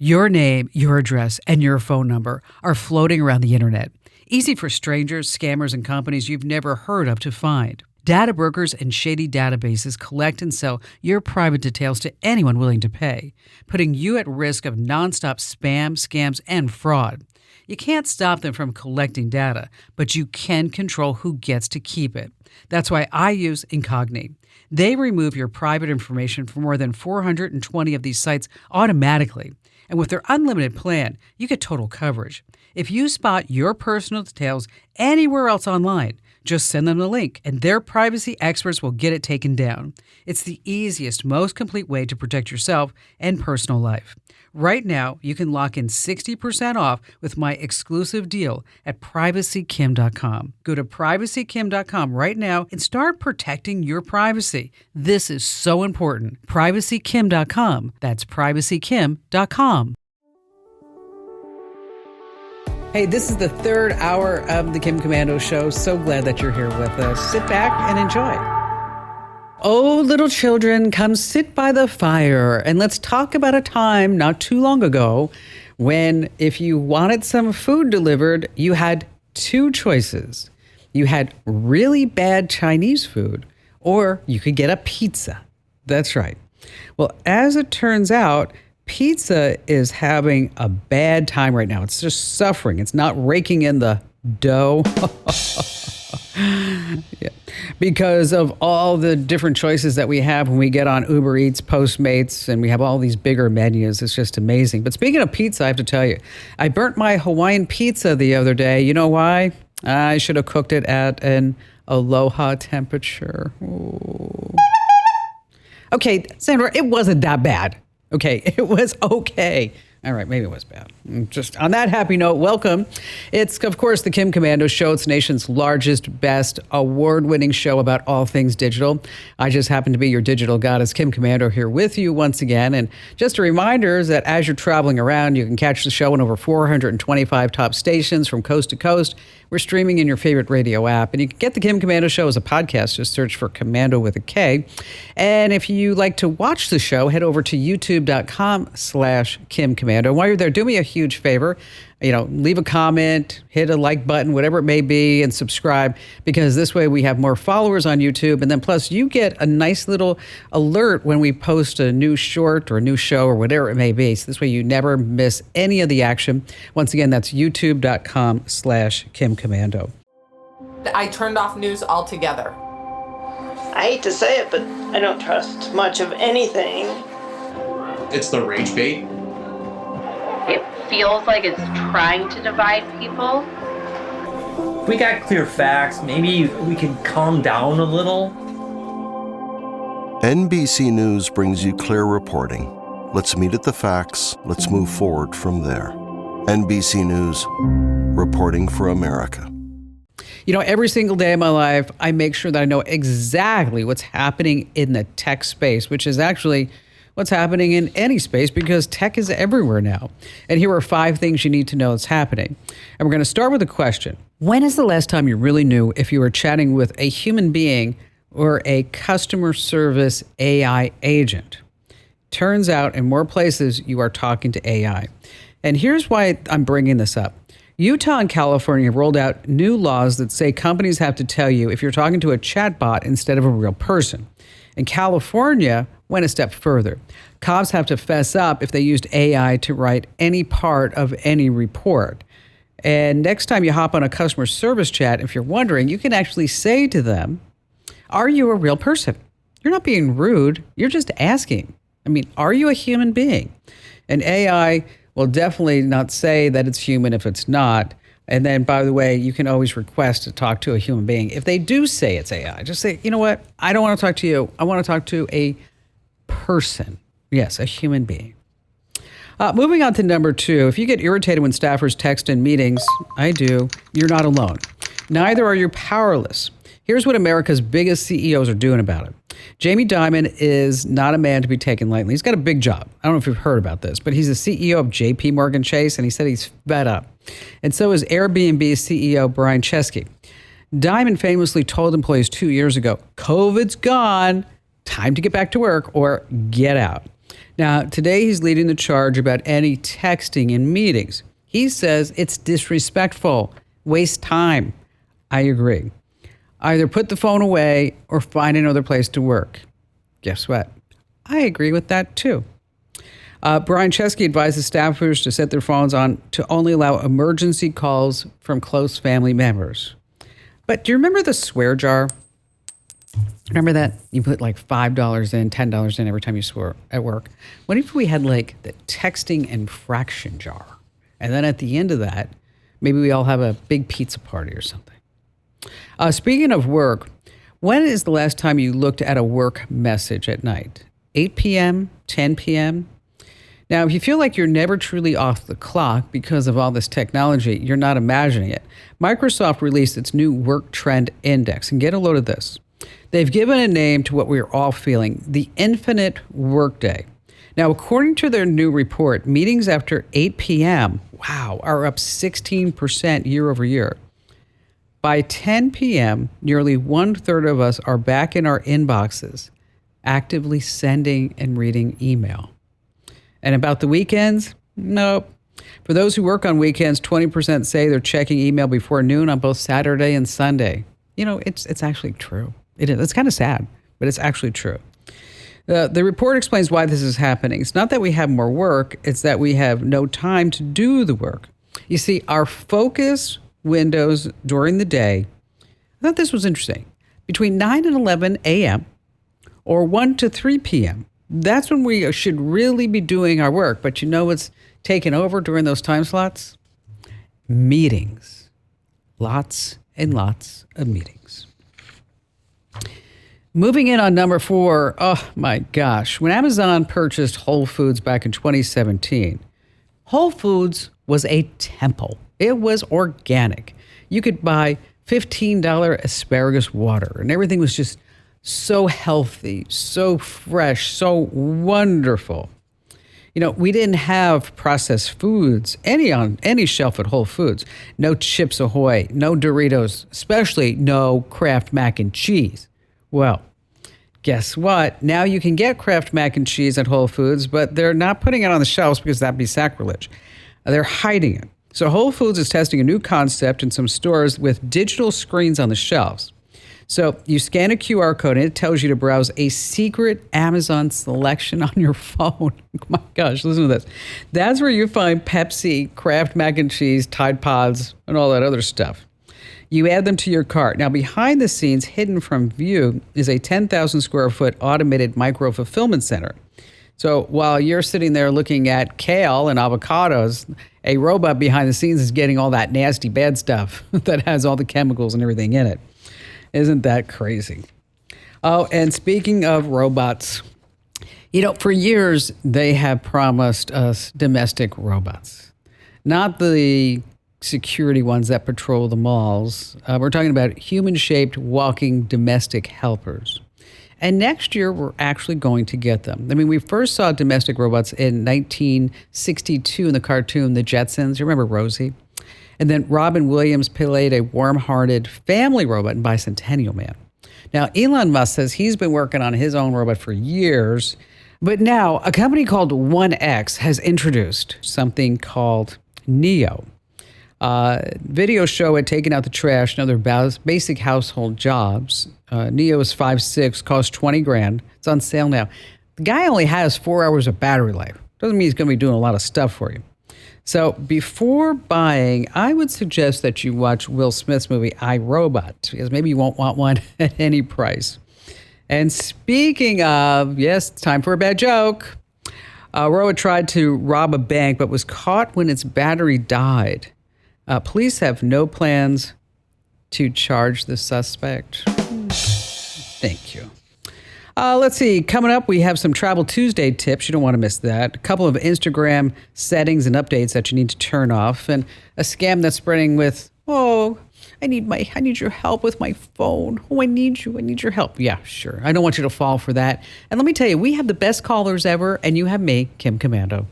Your name, your address, and your phone number are floating around the internet. Easy for strangers, scammers, and companies you've never heard of to find. Data brokers and shady databases collect and sell your private details to anyone willing to pay, putting you at risk of nonstop spam, scams, and fraud. You can't stop them from collecting data, but you can control who gets to keep it. That's why I use Incogni. They remove your private information from more than 420 of these sites automatically. And with their unlimited plan, you get total coverage. If you spot your personal details anywhere else online, just send them the link, and their privacy experts will get it taken down. It's the easiest, most complete way to protect yourself and personal life. Right now, you can lock in 60% off with my exclusive deal at privacykim.com. Go to privacykim.com right now and start protecting your privacy. This is so important. Privacykim.com. That's privacykim.com. Hey, this is the third hour of the Kim Komando Show. So glad that you're here with us. Sit back and enjoy. Oh, little children, come sit by the fire and let's talk about a time not too long ago when if you wanted some food delivered, you had two choices. You had really bad Chinese food or you could get a pizza. That's right. Well, as it turns out, pizza is having a bad time right now. It's just suffering. It's not raking in the dough. Yeah. Because of all the different choices that we have when we get on Uber Eats, Postmates, and we have all these bigger menus. It's just amazing. But speaking of pizza, I have to tell you, I burnt my Hawaiian pizza the other day. You know why? I should have cooked it at an aloha temperature. Ooh. Okay, Sandra, it wasn't that bad. Okay, it was okay. All right, maybe it was bad. Just on that happy note, welcome. It's, of course, the Kim Komando Show. It's the nation's largest, best, award-winning show about all things digital. I just happen to be your digital goddess, Kim Komando, here with you once again. And just a reminder is that as you're traveling around, you can catch the show on over 425 top stations from coast to coast. We're streaming in your favorite radio app. And you can get the Kim Komando Show as a podcast. Just search for Komando with a K. And if you like to watch the show, head over to youtube.com/Kim Komando. While you're there, do me a huge favor. Leave a comment, hit a like button, whatever it may be, and subscribe, because this way we have more followers on YouTube. And then plus you get a nice little alert when we post a new short or a new show or whatever it may be. So this way you never miss any of the action. Once again, that's youtube.com/Kim Komando. I turned off news altogether. I hate to say it, but I don't trust much of anything. It's the rage bait. It feels like it's trying to divide people. If we got clear facts, maybe we could calm down a little. NBC News brings you clear reporting. Let's meet at the facts. Let's move forward from there. NBC News, reporting for America. Every single day of my life, I make sure that I know exactly what's happening in the tech space, which is actually what's happening in any space because tech is everywhere now. And here are 5 things you need to know that's happening. And we're going to start with a question. When is the last time you really knew if you were chatting with a human being or a customer service AI agent? Turns out in more places you are talking to AI. And here's why I'm bringing this up. Utah and California have rolled out new laws that say companies have to tell you if you're talking to a chatbot instead of a real person. In California, went a step further. Cops have to fess up if they used AI to write any part of any report. And next time you hop on a customer service chat, if you're wondering, you can actually say to them, are you a real person? You're not being rude. You're just asking. Are you a human being? And AI will definitely not say that it's human if it's not. And then, by the way, you can always request to talk to a human being. If they do say it's AI, just say, you know what? I don't want to talk to you. I want to talk to a person. Yes, a human being. Moving on to number 2. If you get irritated when staffers text in meetings, I do, you're not alone. Neither are you powerless. Here's what America's biggest CEOs are doing about it. Jamie Dimon is not a man to be taken lightly. He's got a big job. I don't know if you've heard about this, but he's the CEO of JP Morgan Chase, and he said he's fed up. And so is Airbnb CEO Brian Chesky. Dimon famously told employees 2 years ago, COVID's gone, time to get back to work or get out. Now, today he's leading the charge about any texting in meetings. He says it's disrespectful, waste time. I agree. Either put the phone away or find another place to work. Guess what? I agree with that too. Brian Chesky advises staffers to set their phones on to only allow emergency calls from close family members. But do you remember the swear jar? Remember that? You put like $5 in, $10 in every time you swear at work. What if we had like the texting infraction jar? And then at the end of that, maybe we all have a big pizza party or something. Speaking of work, when is the last time you looked at a work message at night? 8 p.m., 10 p.m.? Now, if you feel like you're never truly off the clock because of all this technology, you're not imagining it. Microsoft released its new Work Trend Index, and get a load of this. They've given a name to what we're all feeling, the infinite workday. Now, according to their new report, meetings after 8 p.m., are up 16% year over year. By 10 p.m., nearly 1/3 of us are back in our inboxes, actively sending and reading email. And about the weekends? Nope. For those who work on weekends, 20% say they're checking email before noon on both Saturday and Sunday. You know, it's actually true. It is. It's kind of sad, but it's actually true. The report explains why this is happening. It's not that we have more work, it's that we have no time to do the work. You see, our focus windows during the day, I thought this was interesting, between 9 and 11 a.m. or 1 to 3 p.m. That's when we should really be doing our work. But you know what's taken over during those time slots? Meetings. Lots and lots of meetings. Moving in on number 4, oh my gosh. When Amazon purchased Whole Foods back in 2017, Whole Foods was a temple. It was organic. You could buy $15 asparagus water, and everything was just so healthy, so fresh, so wonderful. You know, we didn't have processed foods on any shelf at Whole Foods. No Chips Ahoy, no Doritos, especially no Kraft mac and cheese. Well, guess what? Now you can get Kraft mac and cheese at Whole Foods, but they're not putting it on the shelves because that'd be sacrilege. They're hiding it. So Whole Foods is testing a new concept in some stores with digital screens on the shelves. So you scan a QR code and it tells you to browse a secret Amazon selection on your phone. Oh my gosh, listen to this. That's where you find Pepsi, Kraft mac and cheese, Tide Pods, and all that other stuff. You add them to your cart. Now, behind the scenes, hidden from view, is a 10,000 square foot automated micro fulfillment center. So while you're sitting there looking at kale and avocados, a robot behind the scenes is getting all that nasty bad stuff that has all the chemicals and everything in it. Isn't that crazy? Oh, and speaking of robots, you know, for years they have promised us domestic robots, not the security ones that patrol the malls. We're talking about human-shaped walking domestic helpers. And next year, we're actually going to get them. I mean, we first saw domestic robots in 1962 in the cartoon The Jetsons. You remember Rosie? And then Robin Williams played a warm-hearted family robot in Bicentennial Man. Now, Elon Musk says he's been working on his own robot for years. But now, a company called 1X has introduced something called Neo. Video show it taking out the trash and other basic household jobs. Neo is 5'6", costs $20,000. It's on sale now. The guy only has 4 hours of battery life. Doesn't mean he's going to be doing a lot of stuff for you. So before buying, I would suggest that you watch Will Smith's movie I, Robot, because maybe you won't want one at any price. And speaking of, yes, it's time for a bad joke. Roa tried to rob a bank but was caught when its battery died. Police have no plans to charge the suspect. Thank you. Let's see. Coming up, we have some Travel Tuesday tips. You don't want to miss that. A couple of Instagram settings and updates that you need to turn off. And a scam that's spreading with, I need your help with my phone. I need your help. Yeah, sure. I don't want you to fall for that. And let me tell you, we have the best callers ever, and you have me, Kim Commando.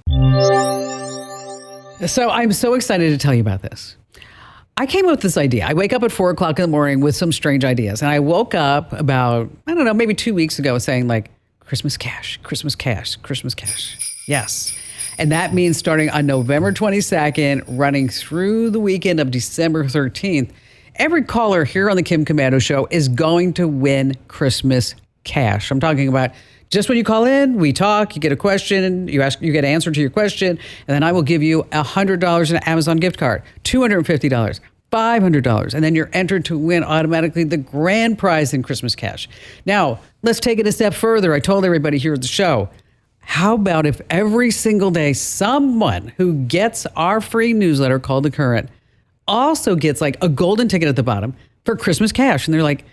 So I'm so excited to tell you about this. I came up with this idea. I wake up at 4 o'clock in the morning with some strange ideas. And I woke up about, maybe 2 weeks ago saying like, Christmas cash, Christmas cash, Christmas cash. Yes. And that means starting on November 22nd, running through the weekend of December 13th, every caller here on the Kim Komando Show is going to win Christmas cash. I'm talking about just when you call in, we talk, you get a question, you get an answer to your question, and then I will give you $100 in an Amazon gift card, $250, $500, and then you're entered to win automatically the grand prize in Christmas cash. Now, let's take it a step further. I told everybody here at the show, how about if every single day someone who gets our free newsletter called The Current also gets like a golden ticket at the bottom for Christmas cash? And they're like,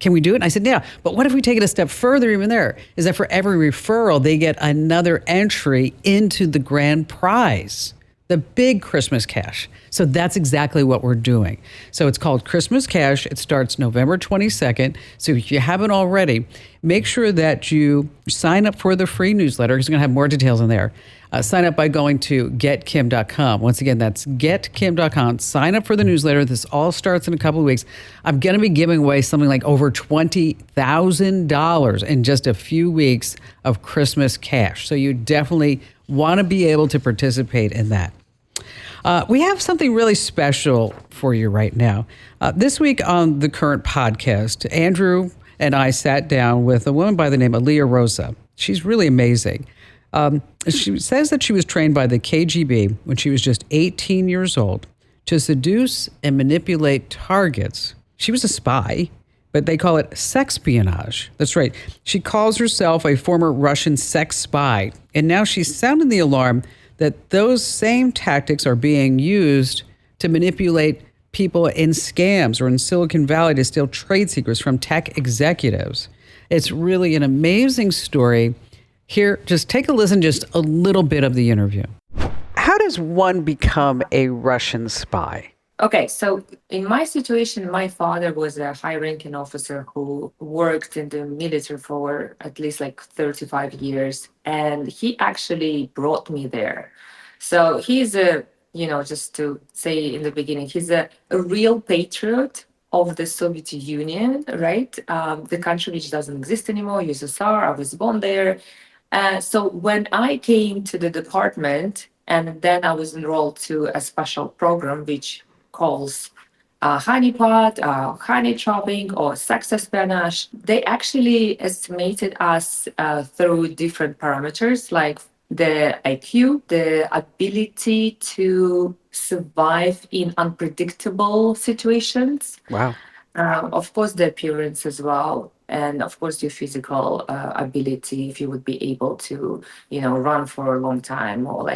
can we do it? And I said, yeah. But what if we take it a step further even there? Is that for every referral, they get another entry into the grand prize, the big Christmas cash. So that's exactly what we're doing. So it's called Christmas Cash. It starts November 22nd. So if you haven't already, make sure that you sign up for the free newsletter because we're going to have more details in there. Sign up by going to getkim.com. Once again, that's getkim.com. Sign up for the newsletter. This all starts in a couple of weeks. I'm going to be giving away something like over $20,000 in just a few weeks of Christmas cash. So you definitely want to be able to participate in that. We have something really special for you right now. This week on the Current podcast, Andrew and I sat down with a woman by the name of Leah Rosa. She's really amazing. She says that she was trained by the KGB when she was just 18 years old to seduce and manipulate targets. She was a spy, but they call it sexpionage. That's right. She calls herself a former Russian sex spy. And now she's sounding the alarm that those same tactics are being used to manipulate people in scams or in Silicon Valley to steal trade secrets from tech executives. It's really an amazing story. Here, just take a listen, just a little bit of the interview. How does one become a Russian spy? Okay, so in my situation, my father was a high-ranking officer who worked in the military for at least like 35 years, and he actually brought me there. So he's just to say in the beginning, he's a real patriot of the Soviet Union, right? The country which doesn't exist anymore, USSR, I was born there. So when I came to the department, and then I was enrolled to a special program which calls honeypot, honey trapping, or sex espionage, they actually estimated us through different parameters like the IQ, the ability to survive in unpredictable situations. Wow. Of course, the appearance as well. And of course, your physical ability, if you would be able to, run for a long time or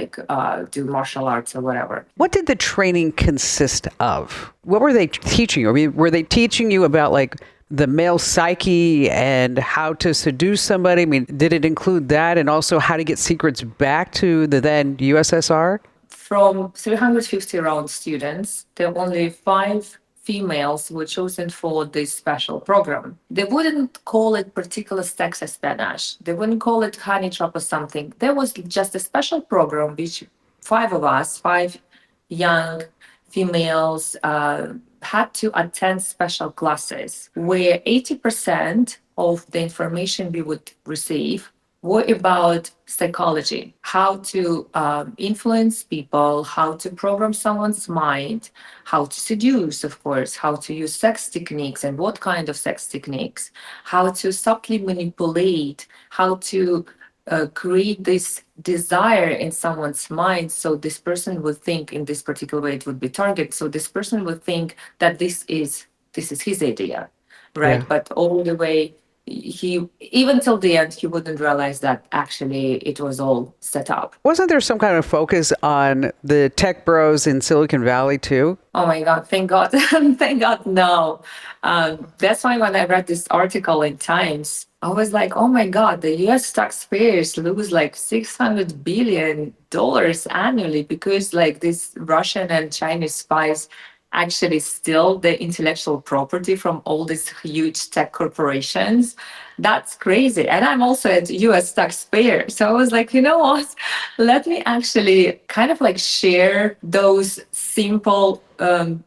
do martial arts or whatever. What did the training consist of? What were they teaching you? I mean, were they teaching you about the male psyche and how to seduce somebody? I mean, did it include that and also how to get secrets back to the then USSR? From 350 around students, there were only 5 females were chosen for this special program. They wouldn't call it particular sex espionage. They wouldn't call it honey trap or something. There was just a special program which 5 of us, 5 young females, had to attend special classes where 80% of the information we would receive were about psychology, how to influence people, how to program someone's mind, how to seduce, of course, how to use sex techniques and what kind of sex techniques, how to subtly manipulate, how to create this desire in someone's mind. So this person would think in this particular way it would be target. So this person would think that this is his idea, right? Yeah. But all the way, he even till the end he wouldn't realize that actually it was all set up. Wasn't there some kind of focus on the tech bros in Silicon Valley too? Oh my God, thank God. Thank God, no. That's why when I read this article in Times, I was like, oh my God, the US taxpayers lose $600 billion annually because these Russian and Chinese spies actually steal the intellectual property from all these huge tech corporations. That's crazy. And I'm also a US taxpayer. So I was like, you know what? Let me actually kind of share those simple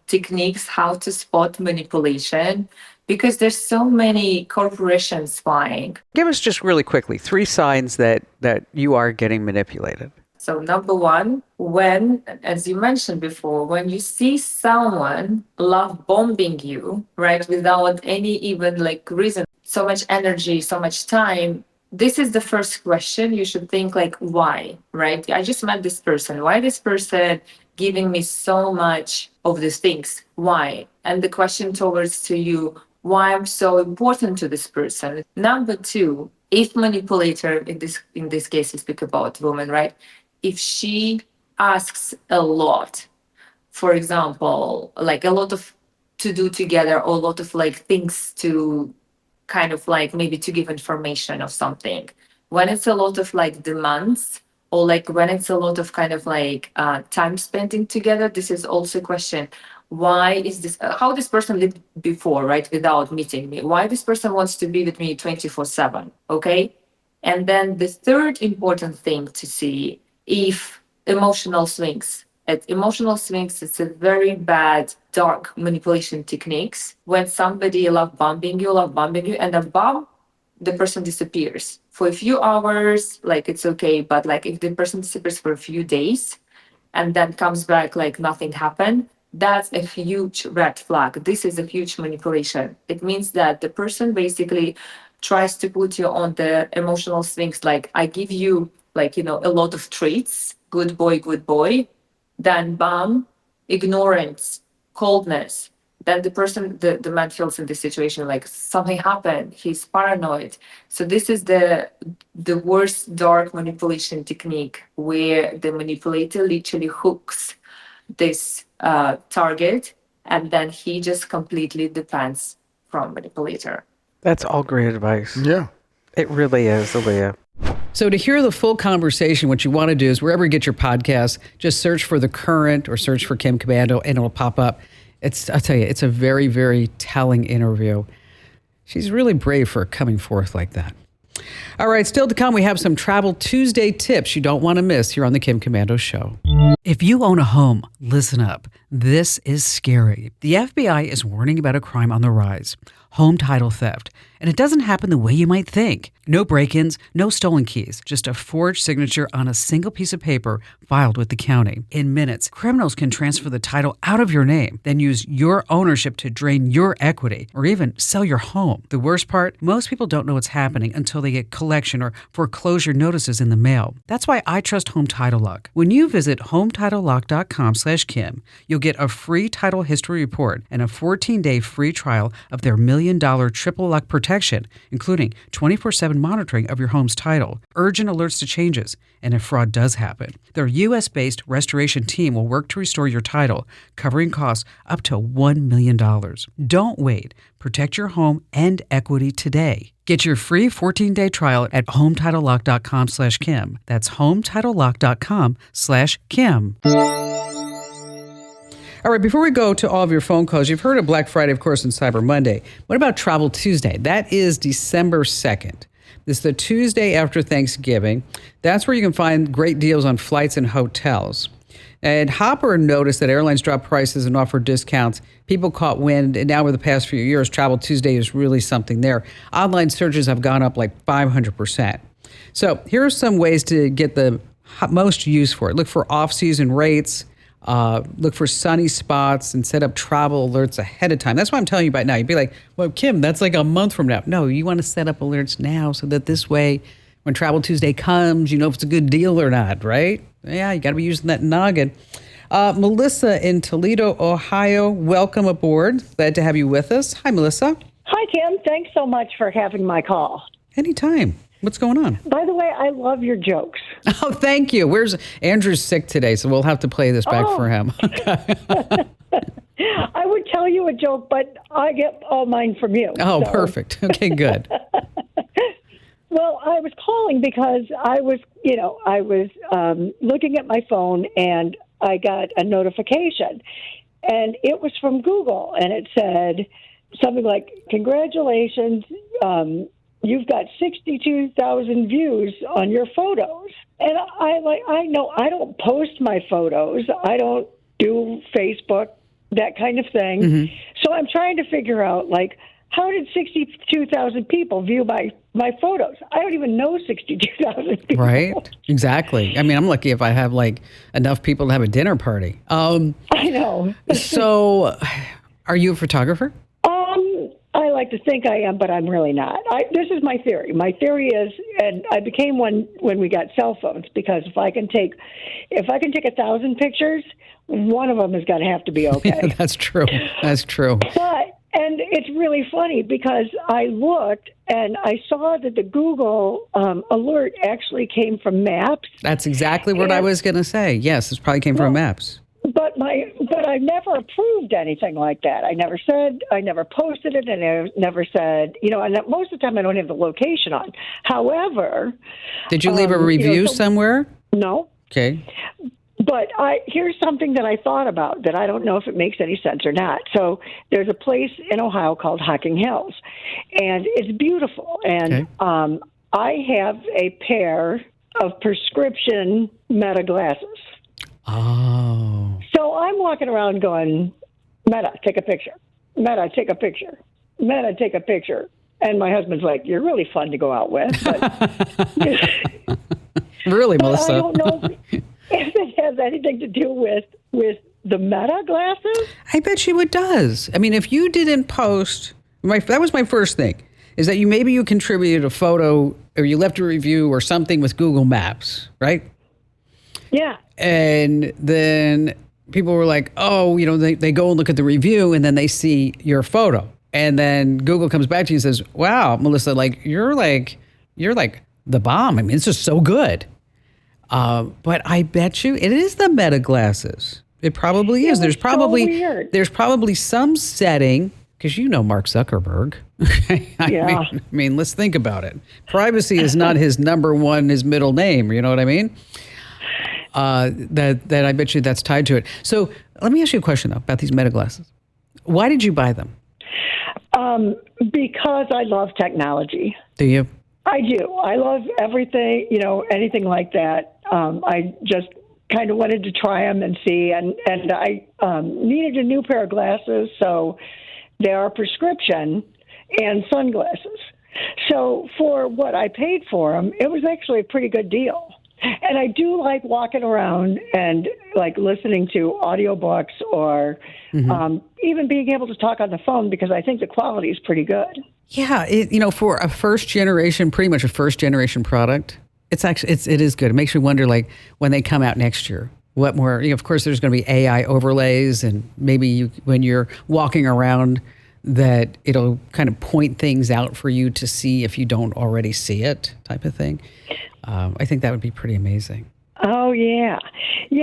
techniques, how to spot manipulation, because there's so many corporations spying. Give us just really quickly 3 signs that you are getting manipulated. So number one, when, as you mentioned before, when you see someone love bombing you, right, without any even like reason, so much energy, so much time, this is the first question you should think, like, why, right? I just met this person. Why this person giving me so much of these things? Why? And the question towards to you, why I'm so important to this person. Number two, if manipulator, in this case, we speak about woman, right? If she asks a lot, for example, like a lot of to do together, or a lot of like things to kind of like maybe to give information of something, when it's a lot of like demands, or like when it's a lot of kind of like time spending together, this is also a question. Why is this, how this person lived before, right, without meeting me? Why this person wants to be with me 24/7, okay? And then the third important thing to see, if emotional swings. At emotional swings, it's a very bad, dark manipulation techniques. When somebody love bombing you, and then bomb, the person disappears. For a few hours, like it's okay, but like if the person disappears for a few days and then comes back like nothing happened, that's a huge red flag. This is a huge manipulation. It means that the person basically tries to put you on the emotional swings, like I give you like, you know, a lot of traits, good boy, then bam, ignorance, coldness. Then the person, the man feels in this situation like something happened, he's paranoid. So this is the worst dark manipulation technique, where the manipulator literally hooks this target, and then he just completely depends from manipulator. That's all great advice. Yeah. It really is, Aaliyah. So to hear the full conversation, what you want to do is wherever you get your podcast, just search for The Current or search for Kim Komando and it'll pop up. I'll tell you, it's a very, very telling interview. She's really brave for coming forth like that. All right, still to come, we have some Travel Tuesday tips you don't want to miss here on The Kim Komando Show. If you own a home, listen up. This is scary. The FBI is warning about a crime on the rise, home title theft. And it doesn't happen the way you might think. No break-ins, no stolen keys, just a forged signature on a single piece of paper filed with the county. In minutes, criminals can transfer the title out of your name, then use your ownership to drain your equity or even sell your home. The worst part, most people don't know what's happening until they get collection or foreclosure notices in the mail. That's why I trust Home Title Lock. When you visit HometitleLock.com/Kim, you'll get a free title history report and a 14-day free trial of their $1 million triple lock protection, including 24/7 monitoring of your home's title, urgent alerts to changes, and if fraud does happen. Their U.S.-based restoration team will work to restore your title, covering costs up to $1 million. Don't wait. Protect your home and equity today. Get your free 14-day trial at HometitleLock.com/Kim. That's HometitleLock.com/Kim. All right, before we go to all of your phone calls, you've heard of Black Friday, of course, and Cyber Monday. What about Travel Tuesday? That is December 2nd. This is the Tuesday after Thanksgiving. That's where you can find great deals on flights and hotels. And Hopper noticed that airlines dropped prices and offered discounts. People caught wind, and now over the past few years, Travel Tuesday is really something there. Online searches have gone up like 500%. So here are some ways to get the most use for it. Look for off-season rates. Look for sunny spots and set up travel alerts ahead of time. That's what I'm telling you about now. You'd be like, well, Kim, that's like a month from now. No, you want to set up alerts now so that this way, when Travel Tuesday comes, you know if it's a good deal or not, right? Yeah, you got to be using that noggin. Melissa in Toledo, Ohio, welcome aboard. Glad to have you with us. Hi, Melissa. Hi, Kim. Thanks so much for having my call. Anytime. What's going on? By the way, I love your jokes. Oh, thank you. Andrew's sick today, so we'll have to play this back for him. I would tell you a joke, but I get all mine from you. Oh, so. Perfect. Okay, good. Well, I was calling because I was looking at my phone and I got a notification, and it was from Google, and it said something like, "Congratulations, you've got 62,000 views on your photos." And I know I don't post my photos. I don't do Facebook, that kind of thing. Mm-hmm. So I'm trying to figure out, like, how did 62,000 people view my photos? I don't even know 62,000 people. Right? Exactly. I mean, I'm lucky if I have like enough people to have a dinner party. I know. So, are you a photographer? I like to think I am, but I'm really not. This is my theory. My theory is, and I became one when we got cell phones, because if I can take 1,000 pictures, one of them is going to have to be okay. Yeah, that's true. That's true. And it's really funny because I looked and I saw that the Google alert actually came from Maps. That's exactly what I was going to say. Yes, this probably came from Maps. But I never approved anything like that. I never posted it, and I never said, and most of the time I don't have the location on. However, did you leave a review somewhere? No. Okay. But here's something that I thought about that I don't know if it makes any sense or not. So there's a place in Ohio called Hocking Hills, and it's beautiful. And I have a pair of prescription Meta glasses. Oh. So I'm walking around going, Meta, take a picture. Meta, take a picture. Meta, take a picture. And my husband's like, you're really fun to go out with. But, really, but Melissa? I don't know if it has anything to do with the Meta glasses. I bet you it does. I mean, if you didn't post, that was my first thing, is that you contributed a photo or you left a review or something with Google Maps, right? Yeah. And then people were like, oh, they go and look at the review and then they see your photo. And then Google comes back to you and says, wow, Melissa, you're like the bomb. I mean, it's just so good. But I bet you it is the Meta glasses. It probably is. There's probably some setting, because Mark Zuckerberg. I mean, let's think about it. Privacy is not his his middle name. You know what I mean? That I bet you that's tied to it. So let me ask you a question though about these Meta glasses. Why did you buy them? Because I love technology. Do you? I do. I love everything, anything like that. I just kind of wanted to try them and see, and I needed a new pair of glasses, so they are prescription and sunglasses. So for what I paid for them, it was actually a pretty good deal. And I do like walking around and like listening to audiobooks or even being able to talk on the phone, because I think the quality is pretty good. Yeah, for a first generation product, it is good. It makes you wonder, like, when they come out next year, what more? Of course, there's going to be AI overlays, and maybe when you're walking around, that it'll kind of point things out for you to see if you don't already see it, type of thing. I think that would be pretty amazing. Oh yeah,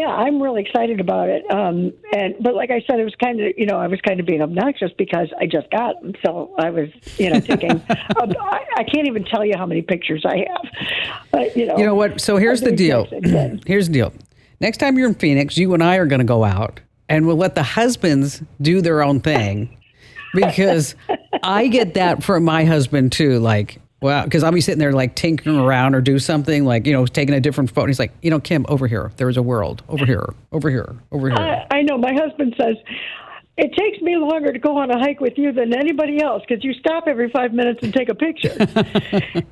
I'm really excited about it. But like I said, it was kind of I was kind of being obnoxious because I just got them, so I was taking. I can't even tell you how many pictures I have. But, you know what? So here's the deal. Here's the deal. Next time you're in Phoenix, you and I are going to go out, and we'll let the husbands do their own thing, because I get that from my husband too. Like, well, because I'll be sitting there like tinkering around or do something like, taking a different photo. He's like, Kim, over here. There's a world. Over here. Over here. Over here. I know. My husband says, it takes me longer to go on a hike with you than anybody else because you stop every 5 minutes and take a picture.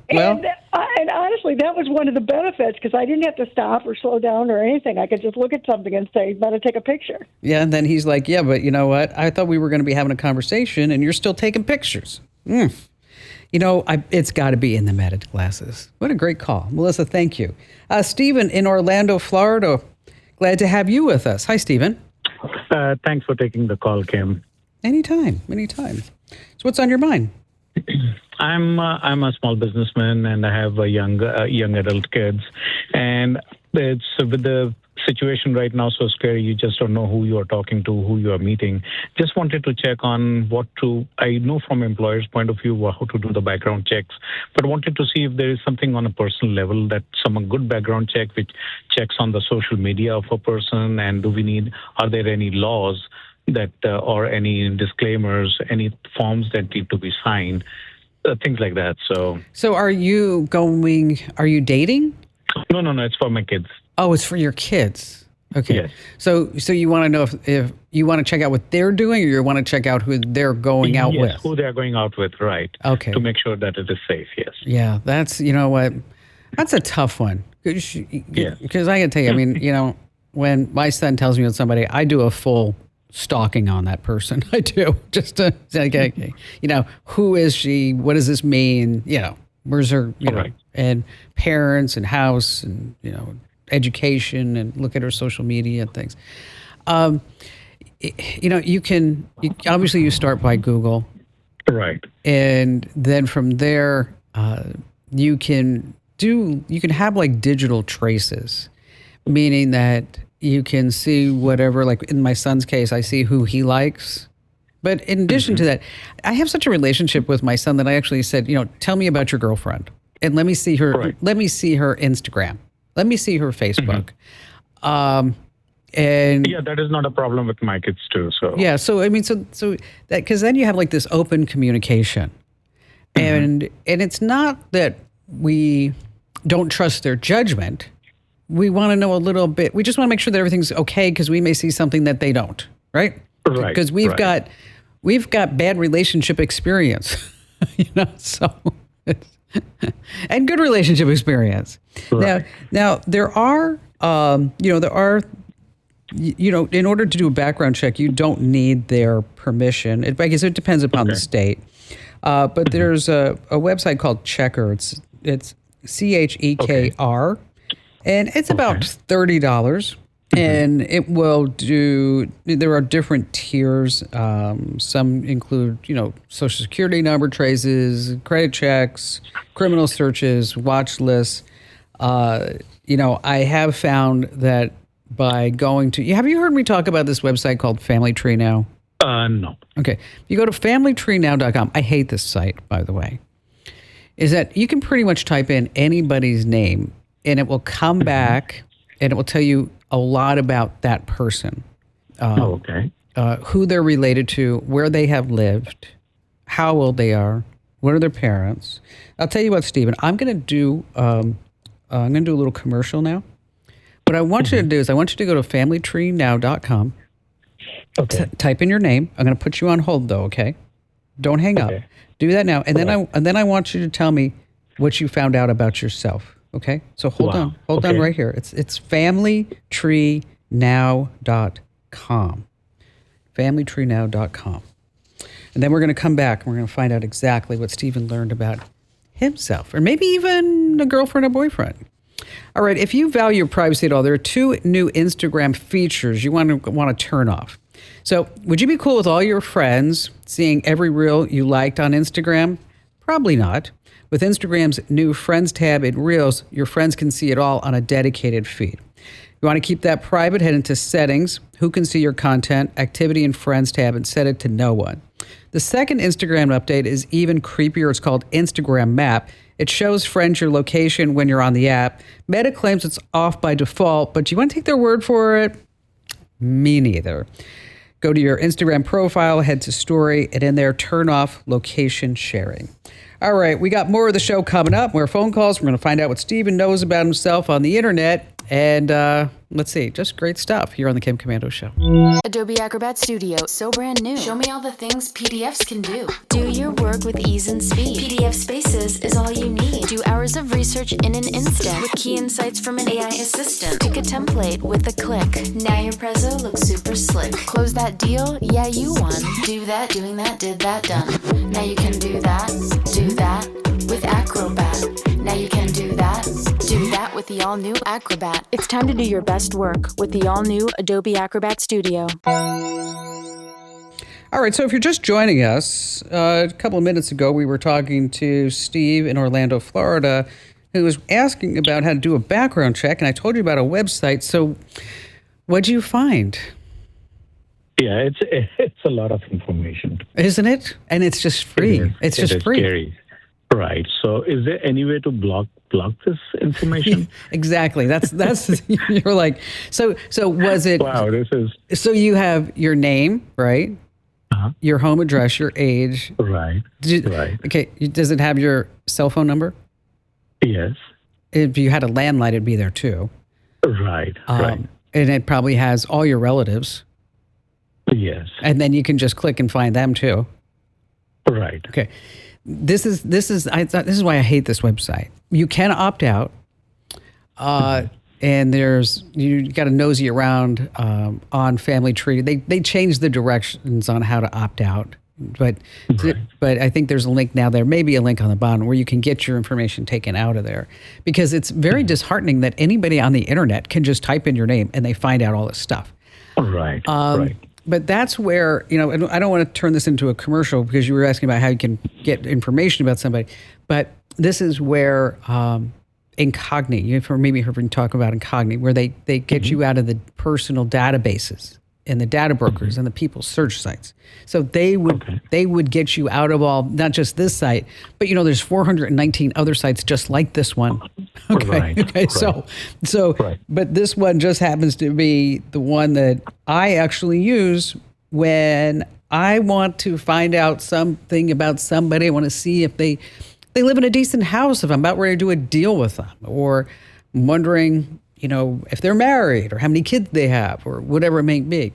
And honestly, that was one of the benefits, because I didn't have to stop or slow down or anything. I could just look at something and say, better take a picture. Yeah, and then he's like, yeah, but you know what? I thought we were going to be having a conversation and you're still taking pictures. It's got to be in the Meta glasses. What a great call. Melissa, thank you. Stephen in Orlando, Florida. Glad to have you with us. Hi, Stephen. Thanks for taking the call, Kim. Anytime. So what's on your mind? I'm a small businessman, and I have young adult kids. And it's with the situation right now so scary, you just don't know who you are talking to, who you are meeting. Just wanted to check on I know from employer's point of view how to do the background checks, but wanted to see if there is something on a personal level, that some good background check which checks on the social media of a person, and are there any laws that or any disclaimers, any forms that need to be signed, things like that. So are you dating? No, it's for my kids. Oh, it's for your kids. Okay. Yes. So you want to know if you want to check out what they're doing, or you want to check out who they're going out with? Who they're going out with, right. Okay. To make sure that it is safe, yes. Yeah, that's, you know what, that's a tough one. Because I can tell you, I mean, you know, when my son tells me about somebody, I do a full stalking on that person. I do, just to say, okay, you know, who is she? What does this mean? You know, where's her, you know, and parents and house and, you know, education, and look at her social media and things. You know, obviously you start by Google. Right. And then from there, you can have like digital traces, meaning that you can see whatever, like in my son's case, I see who he likes. But in addition to that, I have such a relationship with my son that I actually said, you know, tell me about your girlfriend and let me see her, let me see her Instagram. Let me see her Facebook. And yeah, that is not a problem with my kids too. So yeah, so I mean, so that, because then you have like this open communication, and it's not that we don't trust their judgment. We want to know a little bit. We just want to make sure that everything's okay, because we may see something that they don't, right? Right. Because we've got bad relationship experience, you know. So and good relationship experience. Right. Now there are, you know, in order to do a background check, you don't need their permission. I guess it depends upon the state. But there's a website called Checker. It's CHEKR, and it's about $30. And it will do, there are different tiers. Some include, you know, social security number traces, credit checks, criminal searches, watch lists. You know, I have found that by going to, have you heard me talk about this website called Family Tree Now? No. Okay. You go to familytreenow.com. I hate this site, by the way. Is that you can pretty much type in anybody's name and it will come back and it will tell you a lot about that person. Who they're related to, where they have lived, how old they are, what are their parents. I'll tell you what, Stephen, I'm going to do a little commercial now. What I want you to do is I want you to go to familytreenow.com. Okay. Type in your name. I'm going to put you on hold though, okay? Don't hang up. Do that now. And then I want you to tell me what you found out about yourself, okay? So hold on right here. It's familytreenow.com. familytreenow.com. And then we're going to come back and we're going to find out exactly what Stephen learned about himself, or maybe even a girlfriend or boyfriend. All right, if you value your privacy at all, there are 2 new Instagram features you want to turn off. So would you be cool with all your friends seeing every reel you liked on Instagram? Probably not. With Instagram's new Friends tab in Reels, your friends can see it all on a dedicated feed. You want to keep that private, head into Settings, Who Can See Your Content, Activity and Friends tab, and set it to No One. The second Instagram update is even creepier. It's called Instagram Map. It shows friends your location when you're on the app. Meta claims it's off by default, but you want to take their word for it? Me neither. Go to your Instagram profile, head to Story, and in there, turn off location sharing. All right, we got more of the show coming up. More phone calls. We're going to find out what Stephen knows about himself on the internet. And let's see, just great stuff here on the Kim Komando Show. Adobe Acrobat Studio, so brand new. Show me all the things PDFs can do. Do your work with ease and speed. PDF Spaces is all you need. Do hours of research in an instant with key insights from an AI assistant. Pick a template with a click. Now your prezzo looks super slick. Close that deal? Yeah, you won. Do that, doing that, did that, done. Now you can do that with Acrobat. Now you can do that with the all-new Acrobat. It's time to do your best work with the all-new Adobe Acrobat Studio. All right, so if you're just joining us, a couple of minutes ago, we were talking to Steve in Orlando, Florida, who was asking about how to do a background check, and I told you about a website. So what'd you find? Yeah, it's a lot of information. Isn't it? And it's just free. It's just free. Scary. Right. So is there any way to block this information? Exactly. That's you're like, so was it? Wow, this is. So you have your name, right? Your home address, your age. Right. Right. Okay. Does it have your cell phone number? Yes. If you had a landline, it'd be there too. Right. Right. and it probably has all your relatives. Yes. And then you can just click and find them too. Right. Okay. This is why I hate this website. You can opt out, and you got to nosy around on Family Tree. They changed the directions on how to opt out, but I think there's a link now. There may be a link on the bottom where you can get your information taken out of there, because it's very disheartening that anybody on the internet can just type in your name and they find out all this stuff. Right. Right. But that's where, and I don't want to turn this into a commercial, because you were asking about how you can get information about somebody. But this is where Incogni, you've maybe heard me talk about Incogni, where they get you out of the personal databases and the data brokers and the people's search sites. So they would get you out of all, not just this site, but there's 419 other sites just like this one. Okay. Right. Okay. Right. So, but this one just happens to be the one that I actually use when I want to find out something about somebody. I want to see if they live in a decent house, if I'm about ready to do a deal with them, or I'm wondering, if they're married or how many kids they have or whatever it may be.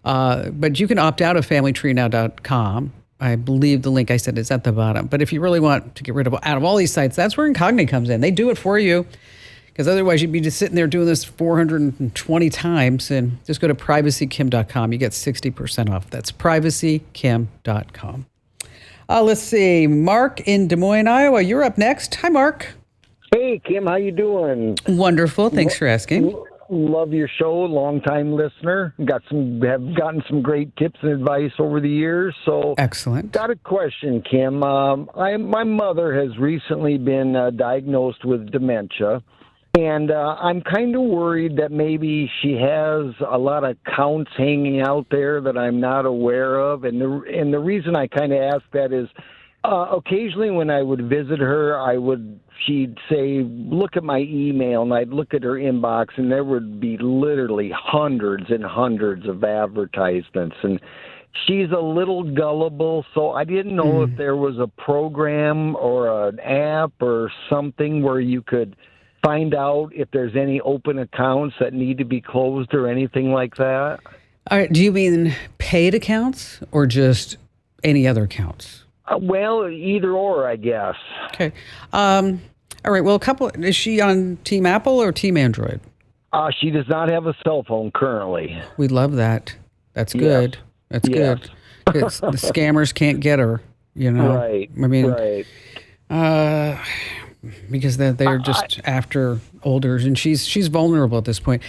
But you can opt out of familytreenow.com. I believe the link I said is at the bottom. But if you really want to get rid of out of all these sites, that's where Incogni comes in. They do it for you, because otherwise you'd be just sitting there doing this 420 times. And just go to privacykim.com. You get 60% off. That's privacykim.com. Let's see. Mark in Des Moines, Iowa. You're up next. Hi, Mark. Hey, Kim. How you doing? Wonderful. Thanks for asking. Love your show. Long-time listener. Have gotten some great tips and advice over the years. So excellent. Got a question, Kim. My mother has recently been diagnosed with dementia, and I'm kind of worried that maybe she has a lot of accounts hanging out there that I'm not aware of. And the reason I kind of ask that is, occasionally when I would visit her, she'd say, look at my email, and I'd look at her inbox, and there would be literally hundreds and hundreds of advertisements. And she's a little gullible, so I didn't know if there was a program or an app or something where you could find out if there's any open accounts that need to be closed or anything like that. All right. Do you mean paid accounts or just any other accounts? Well, either or, I guess. Okay. All right. Well, is she on Team Apple or Team Android? She does not have a cell phone currently. We love that. That's good. Yes. That's Yes. good. 'Cause the scammers can't get her, Right. I mean, right. Because they're just after olders, and she's vulnerable at this point.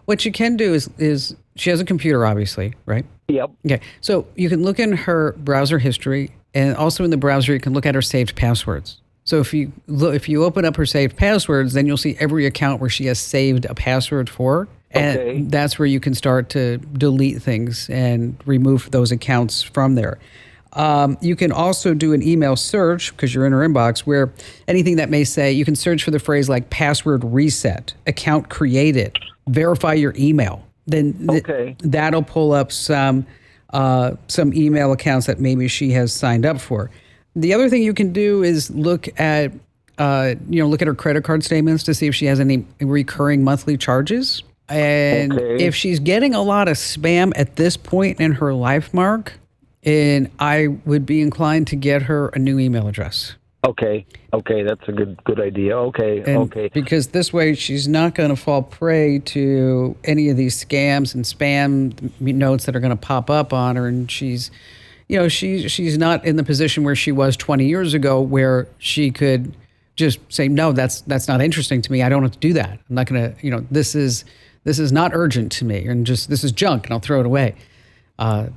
What you can do is she has a computer, obviously, right? Yep. Okay. So you can look in her browser history, and also in the browser you can look at her saved passwords. So if you open up her saved passwords, then you'll see every account where she has saved a password for. And that's where you can start to delete things and remove those accounts from there. You can also do an email search, because you're in her inbox, where anything that may say, you can search for the phrase like password reset, account created, verify your email. Then that'll pull up some email accounts that maybe she has signed up for. The other thing you can do is look at her credit card statements to see if she has any recurring monthly charges. And if she's getting a lot of spam at this point in her life, Mark, and I would be inclined to get her a new email address. Okay, that's a good idea. Okay. Because this way she's not going to fall prey to any of these scams and spam notes that are going to pop up on her, and she's not in the position where she was 20 years ago, where she could just say, no, that's not interesting to me. I don't have to do that. I'm not going to, this is not urgent to me, and just this is junk, and I'll throw it away.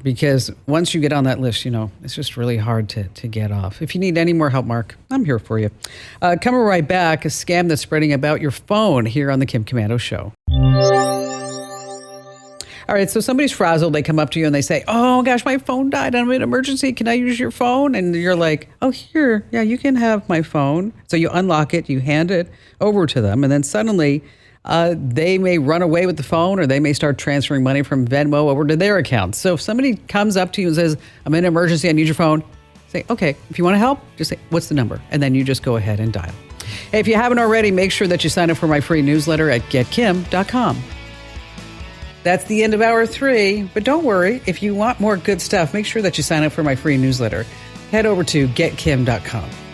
Because once you get on that list, it's just really hard to get off. If you need any more help, Mark, I'm here for you. Coming right back, a scam that's spreading about your phone here on the Kim Komando Show. All right, so somebody's frazzled. They come up to you and they say, oh, gosh, my phone died. I'm in an emergency. Can I use your phone? And you're like, oh, here. Yeah, you can have my phone. So you unlock it. You hand it over to them. And then suddenly they may run away with the phone, or they may start transferring money from Venmo over to their account. So if somebody comes up to you and says, I'm in an emergency, I need your phone, say, okay, if you want to help, just say, what's the number? And then you just go ahead and dial. Hey, if you haven't already, make sure that you sign up for my free newsletter at getkim.com. That's the end of hour 3. But don't worry, if you want more good stuff, make sure that you sign up for my free newsletter. Head over to getkim.com.